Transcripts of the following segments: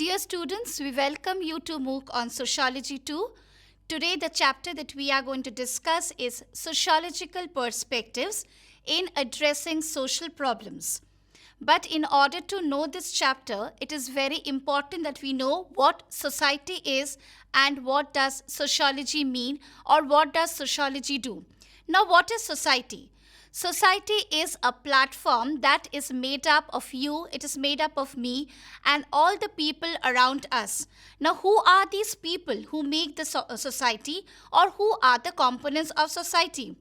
Dear students, we welcome you to MOOC on Sociology 2. Today, the chapter that we are going to discuss is Sociological Perspectives in Addressing Social Problems. But in order to know this chapter, it is very important that we know what society is and what does sociology mean or what does sociology do. Now, what is society? Society is a platform that is made up of you, it is made up of me, and all the people around us. Now, who are these people who make the society, or who are the components of society?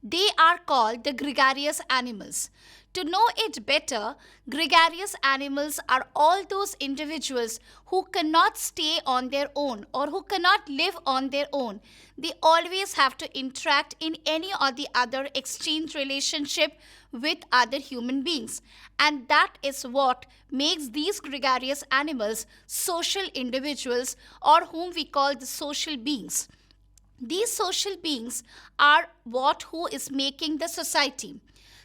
They are called the gregarious animals. To know it better, gregarious animals are all those individuals who cannot stay on their own or who cannot live on their own. They always have to interact in any or the other exchange relationship with other human beings. And that is what makes these gregarious animals social individuals, or whom we call the social beings. These social beings are who is making the society.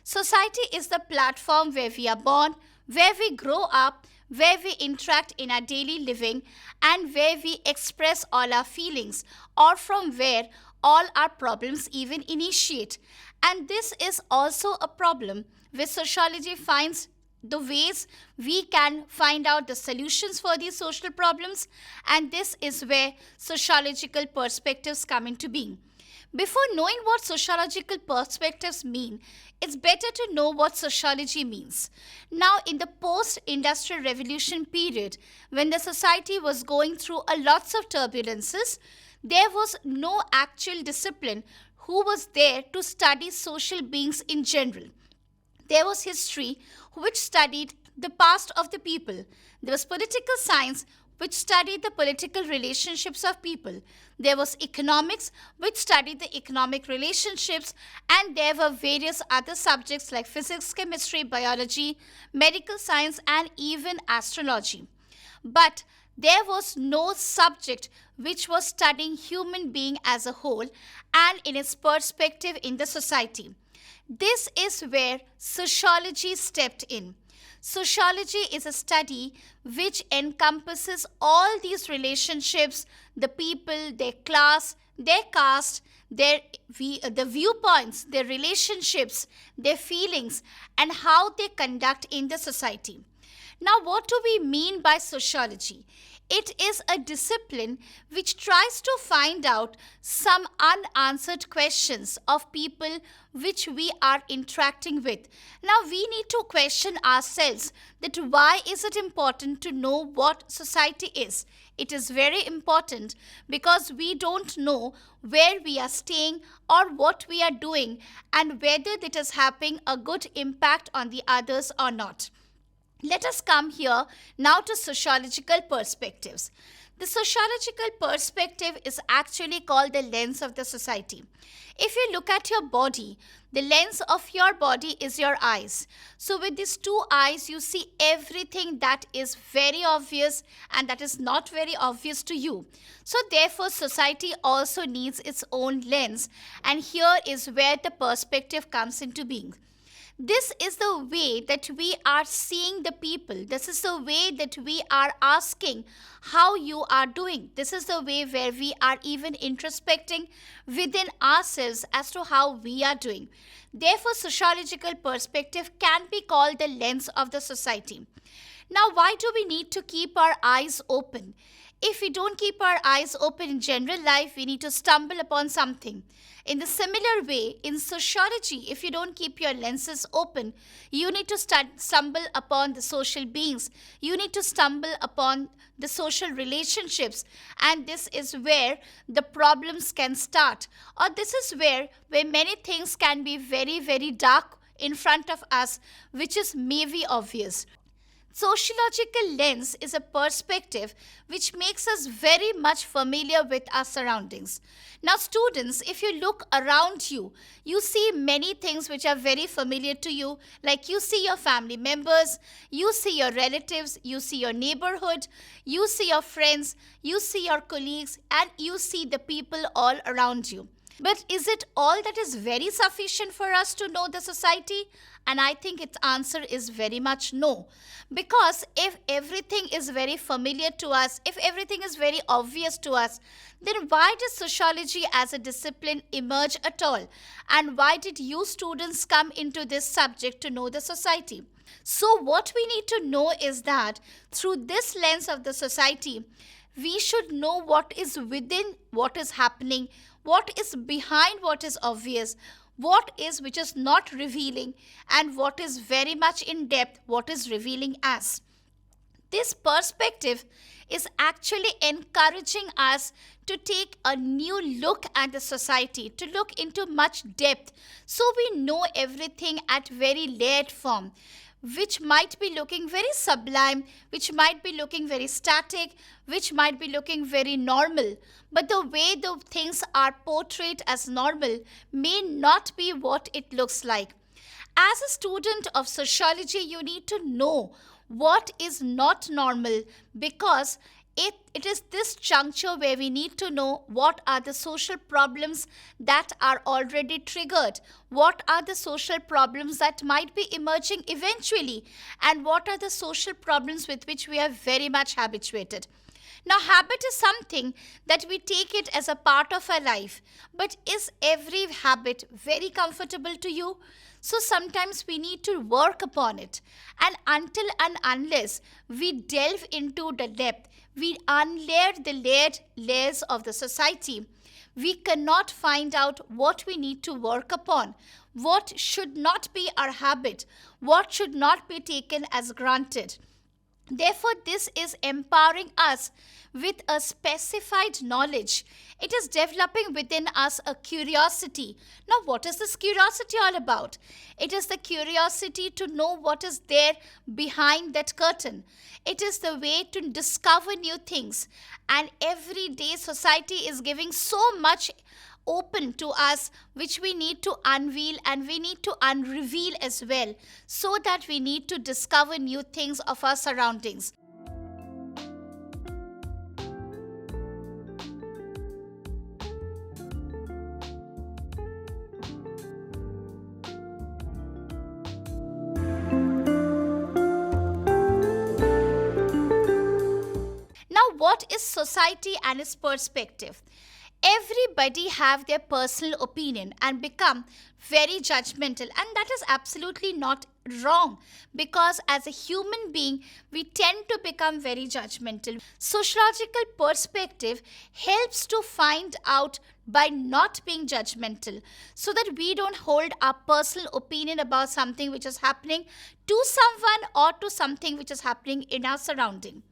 Society is the platform where we are born, where we grow up, where we interact in our daily living, and where we express all our feelings, or from where all our problems even initiate. And this is also a problem where sociology finds the ways we can find out the solutions for these social problems, and this is where sociological perspectives come into being. Before knowing what sociological perspectives mean, it's better to know what sociology means. Now, in the post-industrial revolution period, when the society was going through a lots of turbulences, there was no actual discipline who was there to study social beings in general. There was history, which studied the past of the people. There was political science, which studied the political relationships of people. There was economics, which studied the economic relationships, and there were various other subjects like physics, chemistry, biology, medical science, and even astrology. But there was no subject which was studying human being as a whole and in its perspective in the society. This is where sociology stepped in. Sociology is a study which encompasses all these relationships, the people, their class, their caste, the viewpoints, their relationships, their feelings, and how they conduct in the society. Now, what do we mean by sociology? It is a discipline which tries to find out some unanswered questions of people which we are interacting with. Now, we need to question ourselves that why is it important to know what society is? It is very important because we don't know where we are staying or what we are doing and whether it is having a good impact on the others or not. Let us come here now to sociological perspectives. The sociological perspective is actually called the lens of the society. If you look at your body, the lens of your body is your eyes. So with these two eyes, you see everything that is very obvious and that is not very obvious to you. So therefore, society also needs its own lens, and here is where the perspective comes into being. This is the way that we are seeing the people. This is the way that we are asking how you are doing. This is the way where we are even introspecting within ourselves as to how we are doing. Therefore, sociological perspective can be called the lens of the society. Now, why do we need to keep our eyes open? If we don't keep our eyes open in general life, we need to stumble upon something. In the similar way, in sociology, if you don't keep your lenses open, you need to stumble upon the social beings. You need to stumble upon the social relationships. And this is where the problems can start. Or this is where many things can be very, very dark in front of us, which is maybe obvious. Sociological lens is a perspective which makes us very much familiar with our surroundings. Now, students, if you look around you, you see many things which are very familiar to you, like you see your family members, you see your relatives, you see your neighborhood, you see your friends, you see your colleagues, and you see the people all around you. But is it all that is very sufficient for us to know the society? And I think its answer is very much no. Because if everything is very familiar to us, if everything is very obvious to us, then why does sociology as a discipline emerge at all? And why did you students come into this subject to know the society? So, what we need to know is that through this lens of the society, we should know what is within what is happening, what is behind what is obvious, what is which is not revealing, and what is very much in depth, what is revealing us. This perspective is actually encouraging us to take a new look at the society, to look into much depth, so we know everything at very layered form, which might be looking very sublime, which might be looking very static, which might be looking very normal. But the way the things are portrayed as normal may not be what it looks like. As a student of sociology, you need to know what is not normal, because it is this juncture where we need to know what are the social problems that are already triggered, what are the social problems that might be emerging eventually, and what are the social problems with which we are very much habituated. Now, habit is something that we take it as a part of our life, but is every habit very comfortable to you? So sometimes we need to work upon it. And until and unless we delve into the depth, we unlayer the layered layers of the society, we cannot find out what we need to work upon, what should not be our habit, what should not be taken as granted. Therefore, this is empowering us with a specified knowledge. It is developing within us a curiosity. Now, what is this curiosity all about? It is the curiosity to know what is there behind that curtain. It is the way to discover new things. And everyday society is giving so much open to us, which we need to unveil and we need to unreveal as well, so that we need to discover new things of our surroundings. Now, what is society and its perspective? Everybody have their personal opinion and become very judgmental, and that is absolutely not wrong, because as a human being we tend to become very judgmental. Sociological perspective helps to find out by not being judgmental, so that we don't hold our personal opinion about something which is happening to someone or to something which is happening in our surrounding.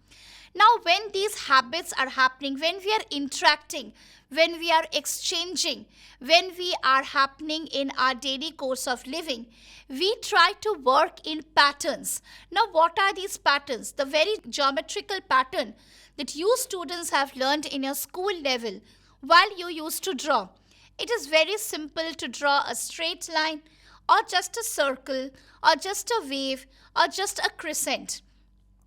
Now, when these habits are happening, when we are interacting, when we are exchanging, when we are happening in our daily course of living, we try to work in patterns. Now, what are these patterns? The very geometrical pattern that you students have learned in your school level while you used to draw. It is very simple to draw a straight line, or just a circle, or just a wave, or just a crescent.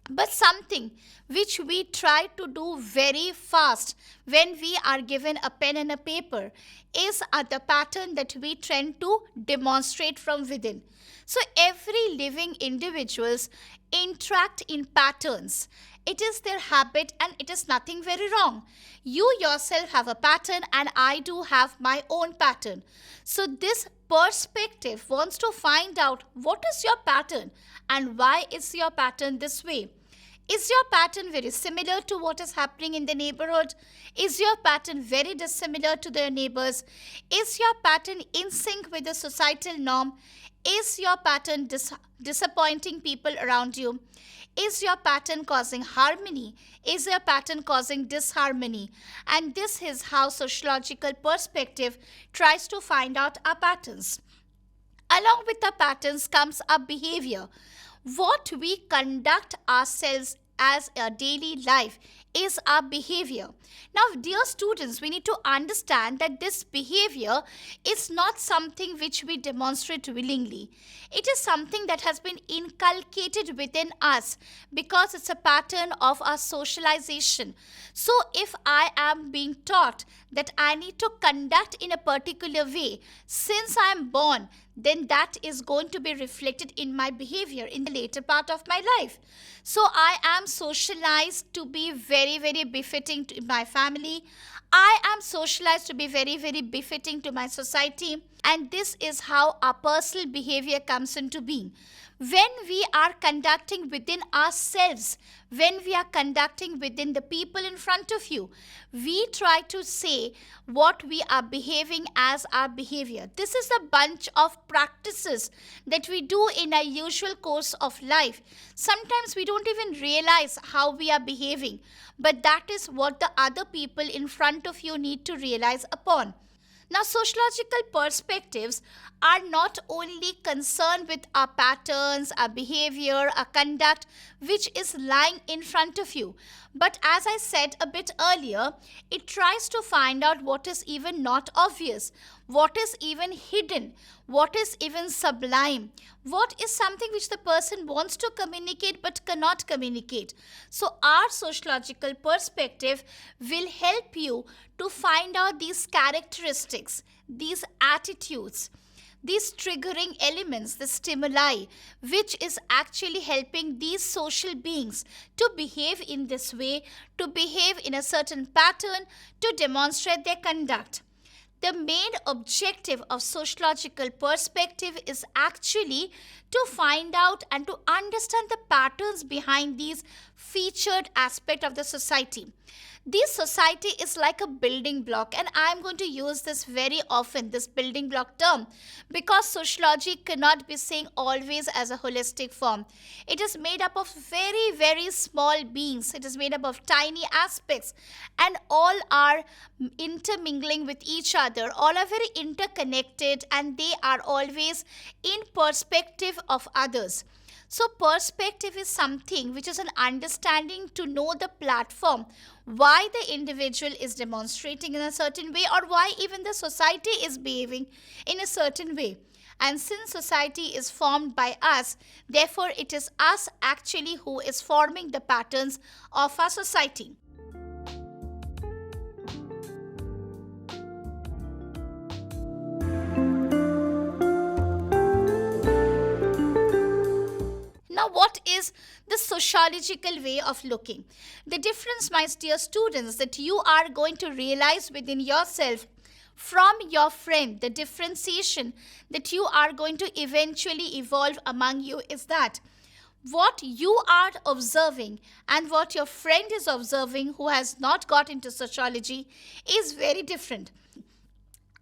But something which we try to do very fast when we are given a pen and a paper is the pattern that we tend to demonstrate from within. So every living individuals interact in patterns. It is their habit and it is nothing very wrong. You yourself have a pattern and I do have my own pattern. So this perspective wants to find out what is your pattern and why is your pattern this way. Is your pattern very similar to what is happening in the neighborhood? Is your pattern very dissimilar to their neighbors? Is your pattern in sync with the societal norm? Is your pattern disappointing people around you? Is your pattern causing harmony? Is your pattern causing disharmony? And this is how sociological perspective tries to find out our patterns. Along with the patterns comes our behavior. What we conduct ourselves as a daily life is our behavior. Now, dear students, we need to understand that this behavior is not something which we demonstrate willingly. It is something that has been inculcated within us because it's a pattern of our socialization. So, if I am being taught that I need to conduct in a particular way since I am born, then that is going to be reflected in my behavior in the later part of my life. So I am socialized to be very, very befitting to my family. I am socialized to be very, very befitting to my society. And this is how our personal behavior comes into being. When we are conducting within ourselves, when we are conducting within the people in front of you, we try to say what we are behaving as our behavior. This is a bunch of practices that we do in our usual course of life. Sometimes we don't even realize how we are behaving, but that is what the other people in front of you need to realize upon. Now, sociological perspectives are not only concerned with our patterns, our behavior, our conduct, which is lying in front of you. But as I said a bit earlier, it tries to find out what is even not obvious, what is even hidden, what is even sublime, what is something which the person wants to communicate but cannot communicate. So our sociological perspective will help you to find out these characteristics, these attitudes, these triggering elements, the stimuli, which is actually helping these social beings to behave in this way, to behave in a certain pattern, to demonstrate their conduct. The main objective of sociological perspective is actually to find out and to understand the patterns behind these featured aspects of the society. This society is like a building block, and I am going to use this very often, this building block term, because sociology cannot be seen always as a holistic form. It is made up of very, very small beings. It is made up of tiny aspects, and all are intermingling with each other. All are very interconnected, and they are always in perspective of others. So perspective is something which is an understanding to know the platform, why the individual is demonstrating in a certain way, or why even the society is behaving in a certain way. And since society is formed by us, therefore it is us actually who is forming the patterns of our society. Now, what is the sociological way of looking? The difference, my dear students, that you are going to realize within yourself from your friend, the differentiation that you are going to eventually evolve among you is that what you are observing and what your friend is observing who has not got into sociology is very different.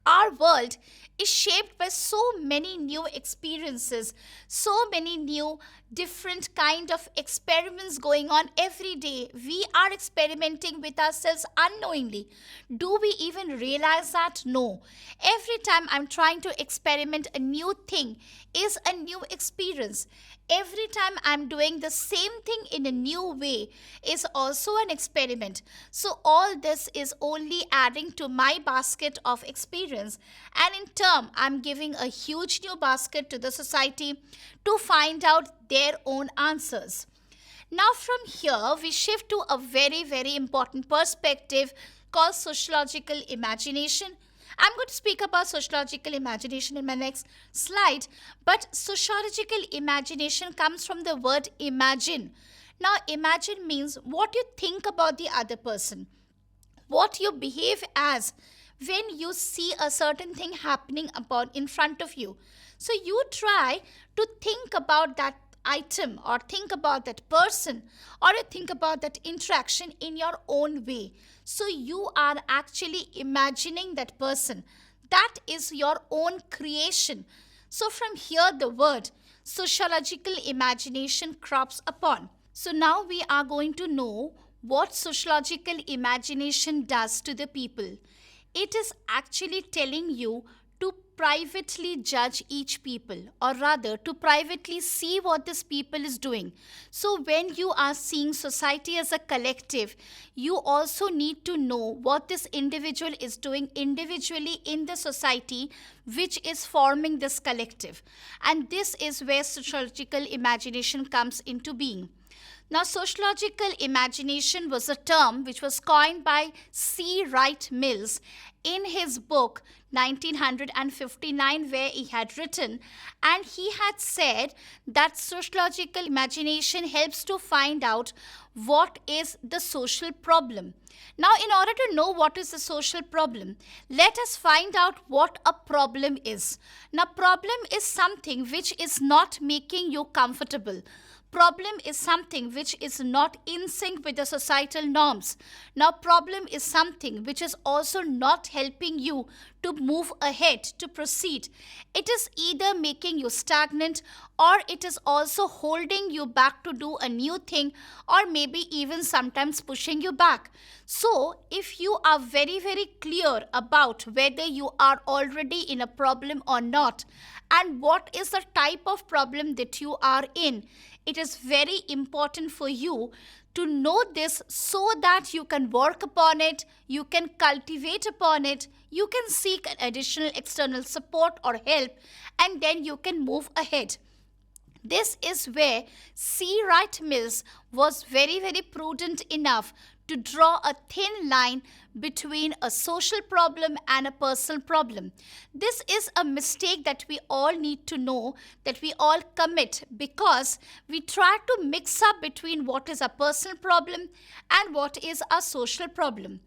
Our world is shaped by so many new experiences, so many new different kind of experiments going on every day. We are experimenting with ourselves unknowingly. Do we even realize that? No. Every time I'm trying to experiment a new thing is a new experience. Every time I'm doing the same thing in a new way is also an experiment. So all this is only adding to my basket of experience, and in turn I'm giving a huge new basket to the society to find out their own answers. Now from here we shift to a very, very important perspective called sociological imagination. I'm going to speak about sociological imagination in my next slide, but sociological imagination comes from the word imagine. Now, imagine means what you think about the other person, what you behave as when you see a certain thing happening about in front of you. So you try to think about that item or think about that person or you think about that interaction in your own way. So you are actually imagining that person. That is your own creation. So from here the word sociological imagination crops upon. So now we are going to know what sociological imagination does to the people. It is actually telling you to privately judge each people, or rather to privately see what this people is doing. So when you are seeing society as a collective, you also need to know what this individual is doing individually in the society which is forming this collective. And this is where sociological imagination comes into being. Now, sociological imagination was a term which was coined by C. Wright Mills in his book 1959, where he had written, and he had said that sociological imagination helps to find out what is the social problem. Now, in order to know what is the social problem, let us find out what a problem is. Now, problem is something which is not making you comfortable. Problem is something which is not in sync with the societal norms. Now, problem is something which is also not helping you to move ahead, to proceed. It is either making you stagnant, or it is also holding you back to do a new thing, or maybe even sometimes pushing you back. So, if you are very, very clear about whether you are already in a problem or not, and what is the type of problem that you are in, it is very important for you to know this so that you can work upon it, you can cultivate upon it, you can seek an additional external support or help, and then you can move ahead. This is where C. Wright Mills was very, very prudent enough to draw a thin line between a social problem and a personal problem. This is a mistake that we all need to know, that we all commit, because we try to mix up between what is a personal problem and what is a social problem.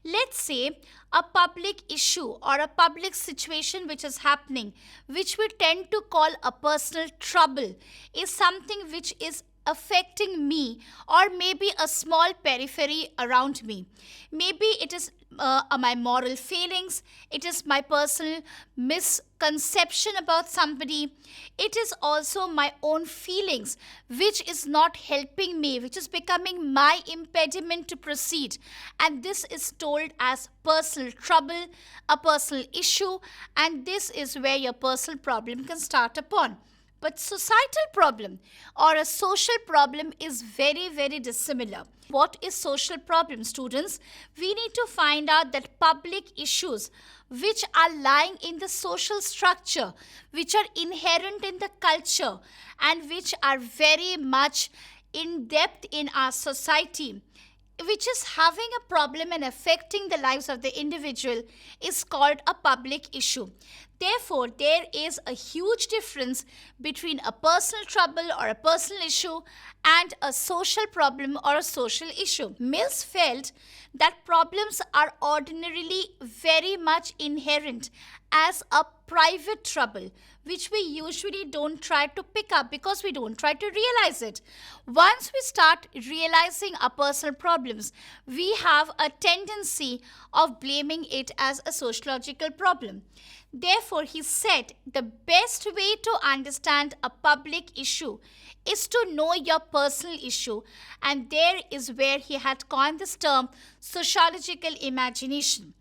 Let's say a public issue or a public situation which is happening, which we tend to call a personal trouble, is something which is affecting me, or maybe a small periphery around me. Maybe it is my moral failings, it is my personal misconception about somebody, it is also my own feelings which is not helping me, which is becoming my impediment to proceed. And this is told as personal trouble, a personal issue, and this is where your personal problem can start upon. But societal problem or a social problem is very, very dissimilar. What is social problem, students? We need to find out that public issues which are lying in the social structure, which are inherent in the culture, and which are very much in depth in our society, which is having a problem and affecting the lives of the individual, is called a public issue. Therefore, there is a huge difference between a personal trouble or a personal issue and a social problem or a social issue. Mills felt that problems are ordinarily very much inherent as a private trouble, which we usually don't try to pick up because we don't try to realize it. Once we start realizing our personal problems, we have a tendency of blaming it as a sociological problem. Therefore, he said the best way to understand a public issue is to know your personal issue, and there is where he had coined this term sociological imagination.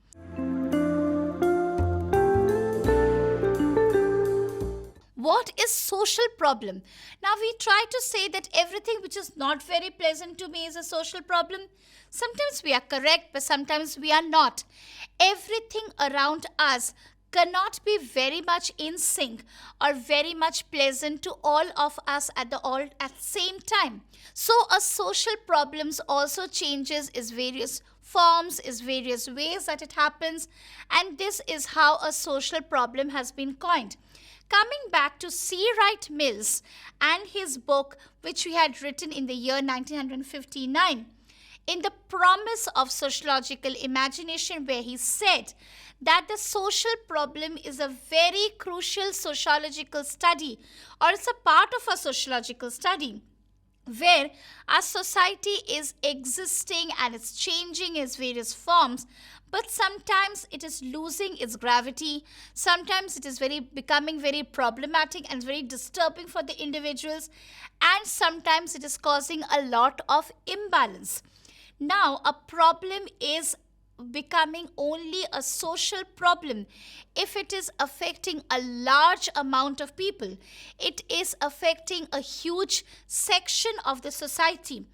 What is social problem? Now we try to say that everything which is not very pleasant to me is a social problem. Sometimes we are correct, but sometimes we are not. Everything around us cannot be very much in sync or very much pleasant to all of us at the same time. So a social problems also changes its various forms, its various ways that it happens, and this is how a social problem has been coined. Coming back to C. Wright Mills and his book, which we had written in the year 1959, in the promise of sociological imagination, where he said that the social problem is a very crucial sociological study, or it's a part of a sociological study, where our society is existing and it's changing its various forms, but sometimes it is losing its gravity, sometimes it is becoming very problematic and very disturbing for the individuals, and sometimes it is causing a lot of imbalance. Now, a problem is becoming only a social problem if it is affecting a large amount of people. It is affecting a huge section of the society.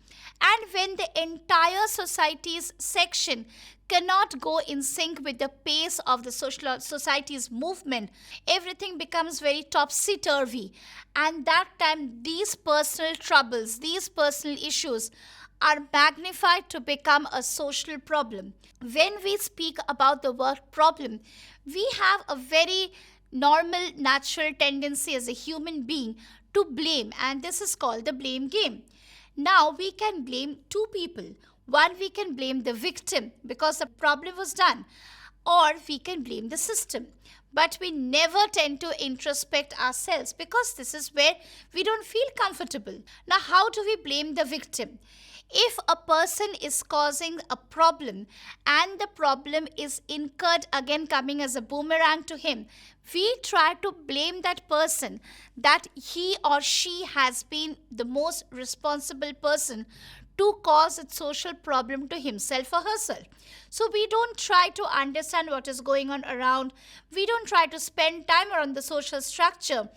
And when the entire society's section cannot go in sync with the pace of the society's movement, everything becomes very topsy-turvy. And that time, these personal troubles, these personal issues are magnified to become a social problem. When we speak about the word problem, we have a very normal, natural tendency as a human being to blame, and this is called the blame game. Now, we can blame two people. One, we can blame the victim because the problem was done, or we can blame the system. But we never tend to introspect ourselves because this is where we don't feel comfortable. Now, how do we blame the victim? If a person is causing a problem and the problem is incurred again coming as a boomerang to him, we try to blame that person that he or she has been the most responsible person to cause a social problem to himself or herself. So we don't try to understand what is going on around. We don't try to spend time around the social structure.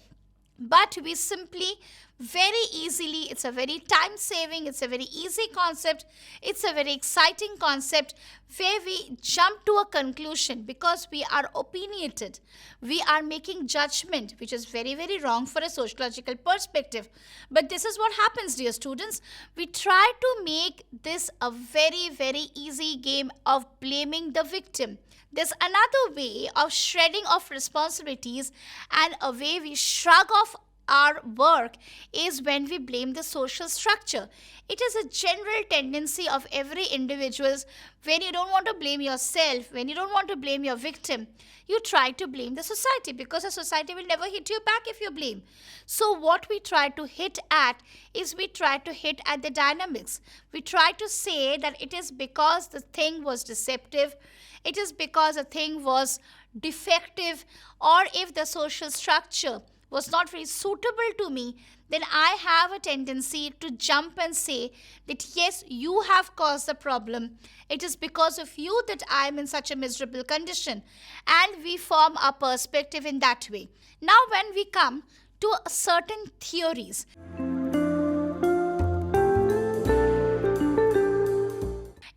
But we simply very easily, it's a very time saving, it's a very easy concept, it's a very exciting concept where we jump to a conclusion because we are opinionated. We are making judgment, which is very, very wrong for a sociological perspective. But this is what happens, dear students. We try to make this a very, very easy game of blaming the victim. There's another way of shredding off responsibilities, and a way we shrug off our work is when we blame the social structure. It is a general tendency of every individual. When you don't want to blame yourself, when you don't want to blame your victim, you try to blame the society because the society will never hit you back if you blame. So what we try to hit at is we try to hit at the dynamics. We try to say that it is because the thing was deceptive, it is because the thing was defective, or if the social structure was not very suitable to me, then I have a tendency to jump and say that yes, you have caused the problem. It is because of you that I am in such a miserable condition. And we form our perspective in that way. Now, when we come to certain theories,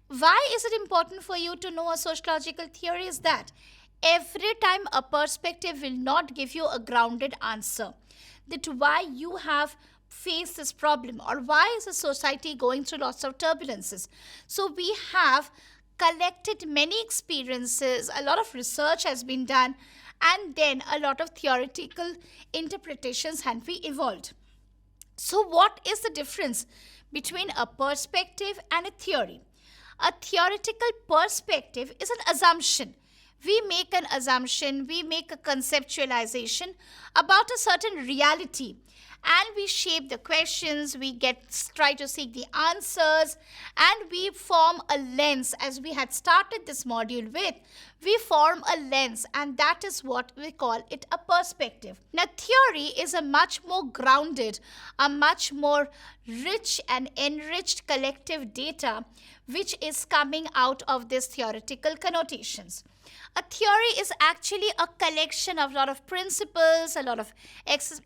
why is it important for you to know a sociological theory is that every time a perspective will not give you a grounded answer that why you have faced this problem or why is the society going through lots of turbulences. So we have collected many experiences, a lot of research has been done, and then a lot of theoretical interpretations have been evolved. So what is the difference between a perspective and a theory? A theoretical perspective is an assumption. We make an assumption, we make a conceptualization about a certain reality, and we shape the questions, we try to seek the answers, and we form a lens. As we had started this module with, we form a lens, and that is what we call it a perspective. Now, theory is a much more grounded, a much more rich and enriched collective data which is coming out of these theoretical connotations. A theory is actually a collection of a lot of principles, a lot of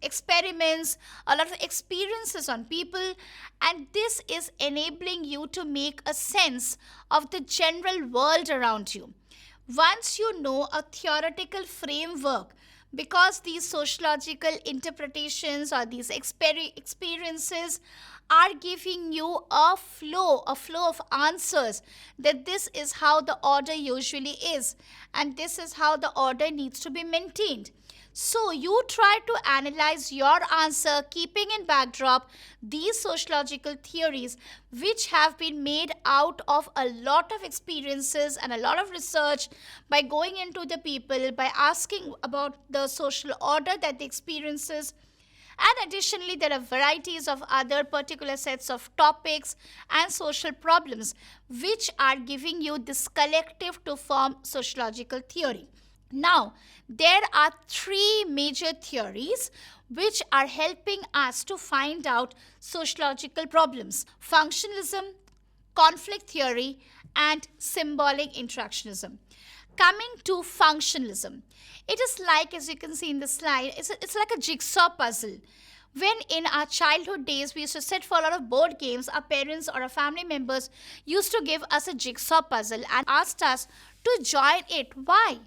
experiments, a lot of experiences on people, and this is enabling you to make a sense of the general world around you. Once you know a theoretical framework, because these sociological interpretations or these experiences are giving you a flow of answers, that this is how the order usually is and this is how the order needs to be maintained. So you try to analyze your answer keeping in backdrop these sociological theories which have been made out of a lot of experiences and a lot of research by going into the people, by asking about the social order that they experiences. And additionally, there are varieties of other particular sets of topics and social problems which are giving you this collective to form sociological theory. Now, there are three major theories which are helping us to find out sociological problems: functionalism, conflict theory, and symbolic interactionism. Coming to functionalism, it is like, as you can see in the slide, it's like a jigsaw puzzle. When in our childhood days we used to sit for a lot of board games, our parents or our family members used to give us a jigsaw puzzle and asked us to join it. Why?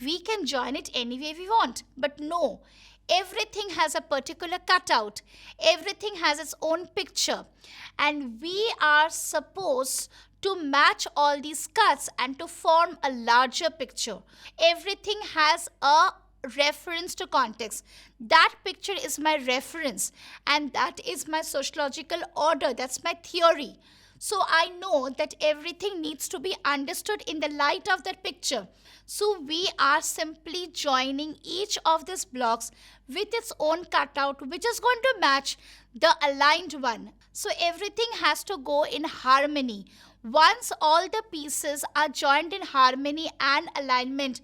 We can join it any way we want. But no, everything has a particular cutout, everything has its own picture, and we are supposed to match all these cuts and to form a larger picture. Everything has a reference to context. That picture is my reference, and that is my sociological order, that's my theory. So I know that everything needs to be understood in the light of that picture. So we are simply joining each of these blocks with its own cutout, which is going to match the aligned one. So everything has to go in harmony. Once all the pieces are joined in harmony and alignment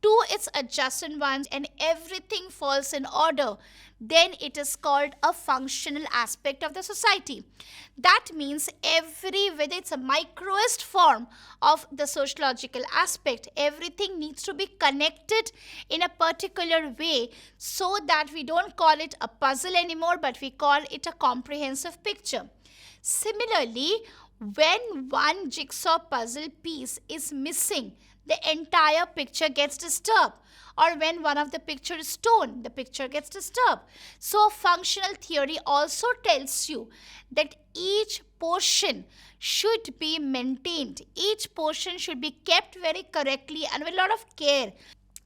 to its adjacent ones and everything falls in order, then it is called a functional aspect of the society. That means whether it's a microest form of the sociological aspect, everything needs to be connected in a particular way so that we don't call it a puzzle anymore, but we call it a comprehensive picture. Similarly, when one jigsaw puzzle piece is missing, the entire picture gets disturbed. Or when one of the picture is torn, the picture gets disturbed. So functional theory also tells you that each portion should be maintained. Each portion should be kept very correctly and with a lot of care.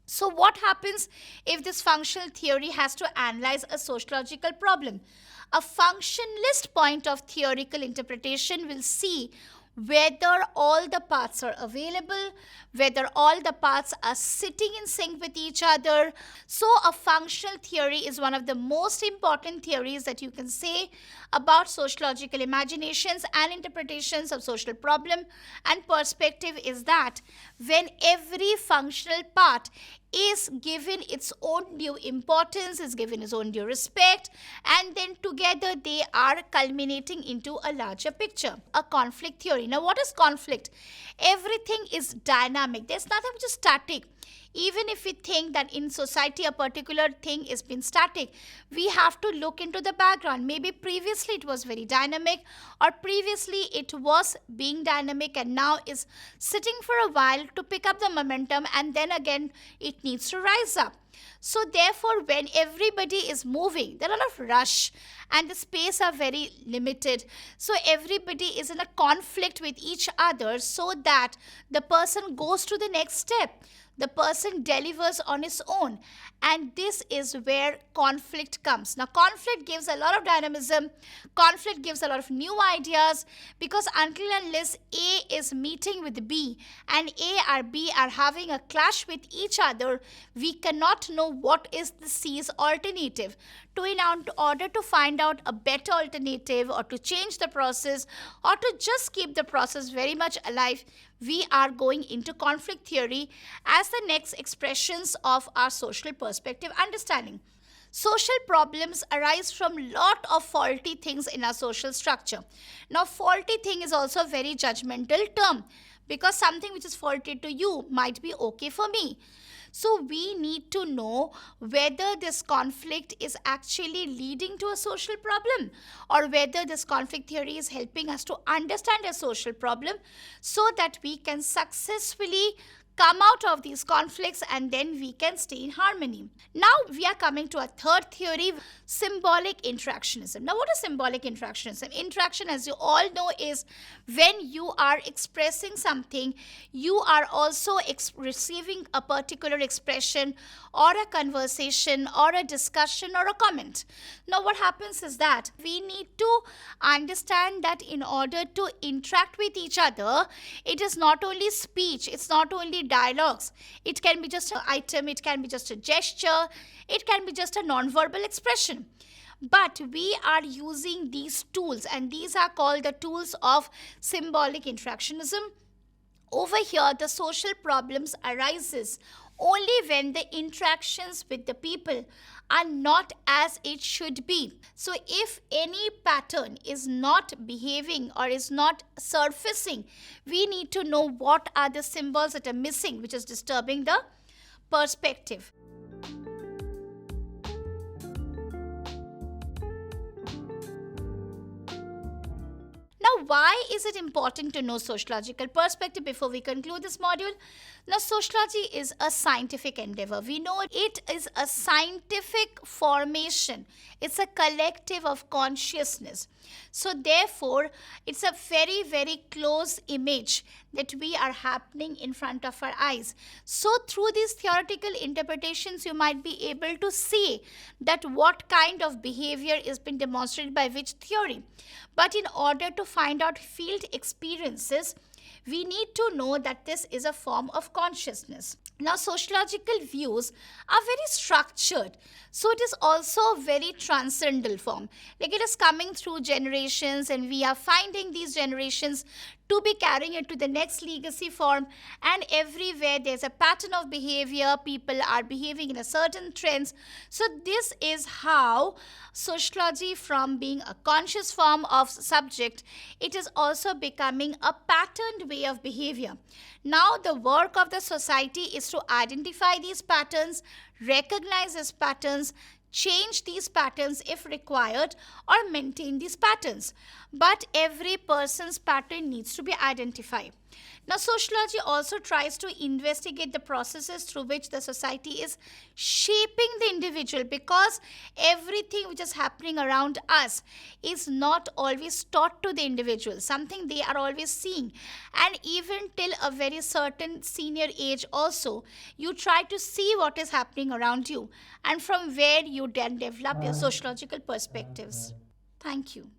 So what happens if this functional theory has to analyze a sociological problem? A functionalist point of theoretical interpretation will see whether all the parts are available, whether all the parts are sitting in sync with each other. So a functional theory is one of the most important theories that you can say about sociological imaginations and interpretations of social problem and perspective, is that when every functional part is given its own due importance, is given its own due respect, and then together they are culminating into a larger picture. A conflict theory. Now, what is conflict? Everything is dynamic. There's nothing which is static. Even if we think that in society a particular thing has been static, we have to look into the background. Maybe previously it was very dynamic, or previously it was being dynamic and now is sitting for a while to pick up the momentum, and then again it needs to rise up. So therefore, when everybody is moving, there are a lot of rush and the space are very limited. So everybody is in a conflict with each other so that the person goes to the next step. The person delivers on his own. And this is where conflict comes. Now, conflict gives a lot of dynamism. Conflict gives a lot of new ideas, because until and unless A is meeting with B and A or B are having a clash with each other, we cannot know what is the C's alternative. In order to find out a better alternative, or to change the process, or to just keep the process very much alive, we are going into conflict theory as the next expressions of our social perspective understanding. Social problems arise from lot of faulty things in our social structure. Now, faulty thing is also a very judgmental term, because something which is faulty to you might be okay for me. So we need to know whether this conflict is actually leading to a social problem, or whether this conflict theory is helping us to understand a social problem so that we can successfully come out of these conflicts and then we can stay in harmony. Now we are coming to a third theory, symbolic interactionism. Now, what is symbolic interactionism? Interaction, as you all know, is when you are expressing something, you are also receiving a particular expression or a conversation or a discussion or a comment. Now, what happens is that we need to understand that in order to interact with each other, it is not only speech, it's not only dialogues. It can be just an item, it can be just a gesture, it can be just a non-verbal expression. But we are using these tools, and these are called the tools of symbolic interactionism. Over here, the social problems arises only when the interactions with the people are not as it should be. So, if any pattern is not behaving or is not surfacing, we need to know what are the symbols that are missing, which is disturbing the perspective. Now, why is it important to know sociological perspective before we conclude this module? Now, sociology is a scientific endeavor. We know it is a scientific formation. It's a collective of consciousness. So, therefore, it's a very, very close image that we are happening in front of our eyes. So, through these theoretical interpretations, you might be able to see that what kind of behavior is being demonstrated by which theory. But in order to find out field experiences, we need to know that this is a form of consciousness. Now, sociological views are very structured, so it is also a very transcendental form. Like it is coming through generations, and we are finding these generations to be carrying it to the next legacy form, and everywhere there's a pattern of behavior, people are behaving in a certain trends. So this is how sociology, from being a conscious form of subject, it is also becoming a patterned way of behavior. Now the work of the society is to identify these patterns, recognize these patterns, change these patterns if required, or maintain these patterns. But every person's pattern needs to be identified. Now, sociology also tries to investigate the processes through which the society is shaping the individual, because everything which is happening around us is not always taught to the individual, something they are always seeing. And even till a very certain senior age also, you try to see what is happening around you, and from where you then develop your sociological perspectives. Thank you.